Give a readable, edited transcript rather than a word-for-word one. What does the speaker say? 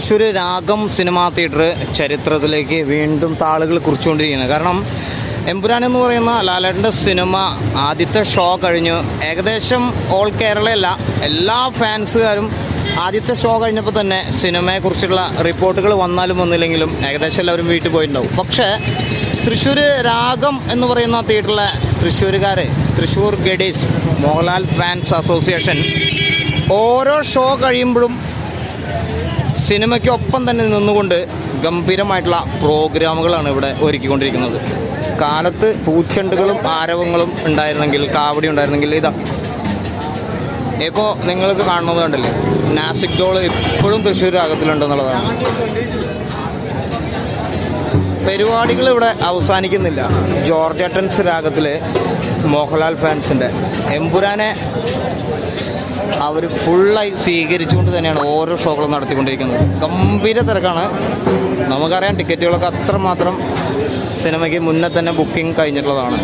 തൃശ്ശൂർ രാഗം cinema theatre ചരിത്രത്തിലേക്ക് വീണ്ടും താളുകൾ കുറിച്ചുകൊണ്ടിരിക്കുകയാണ്. കാരണം എമ്പുരാൻ എന്ന് പറയുന്ന ലാലേട്ടൻ്റെ സിനിമ ആദ്യത്തെ ഷോ കഴിഞ്ഞു. ഏകദേശം ഓൾ കേരളയല്ല, എല്ലാ ഫാൻസുകാരും ആദ്യത്തെ ഷോ കഴിഞ്ഞപ്പോൾ തന്നെ സിനിമയെക്കുറിച്ചുള്ള റിപ്പോർട്ടുകൾ വന്നാലും വന്നില്ലെങ്കിലും ഏകദേശം എല്ലാവരും വീട്ടിൽ പോയിട്ടുണ്ടാവും. പക്ഷേ തൃശ്ശൂർ രാഗം എന്ന് പറയുന്ന തിയേറ്ററിലെ തൃശ്ശൂരുകാർ, തൃശ്ശൂർ ഗഡീസ് മോഹൻലാൽ ഫാൻസ് അസോസിയേഷൻ ഓരോ ഷോ കഴിയുമ്പോഴും സിനിമയ്ക്കൊപ്പം തന്നെ നിന്നുകൊണ്ട് ഗംഭീരമായിട്ടുള്ള പ്രോഗ്രാമുകളാണ് ഇവിടെ ഒരുക്കിക്കൊണ്ടിരിക്കുന്നത്. കാലത്ത് പൂച്ചെണ്ടുകളും ആരവങ്ങളും ഉണ്ടായിരുന്നെങ്കിൽ, കാവടി ഉണ്ടായിരുന്നെങ്കിൽ ഇതാ ഇപ്പോൾ നിങ്ങൾക്ക് കാണുന്നത് കണ്ടില്ലേ, നാസിക് ഡോൾ ഇപ്പോഴും തൃശ്ശൂർ രാഗത്തിലുണ്ടെന്നുള്ളതാണ്. പരിപാടികൾ ഇവിടെ അവസാനിക്കുന്നില്ല. ജോർജ് ഏട്ടൻസ് രാഗത്തിലെ മോഹൻലാൽ ഫാൻസിൻ്റെ എമ്പുരാനെ അവർ ഫുള്ളായി സ്വീകരിച്ചുകൊണ്ട് തന്നെയാണ് ഓരോ ഷോകളും നടത്തിക്കൊണ്ടിരിക്കുന്നത്. ഗംഭീര തിരക്കാണ്. നമുക്കറിയാം ടിക്കറ്റുകളൊക്കെ അത്രമാത്രം സിനിമയ്ക്ക് മുന്നേ തന്നെ ബുക്കിംഗ് കഴിഞ്ഞിട്ടുള്ളതാണ്.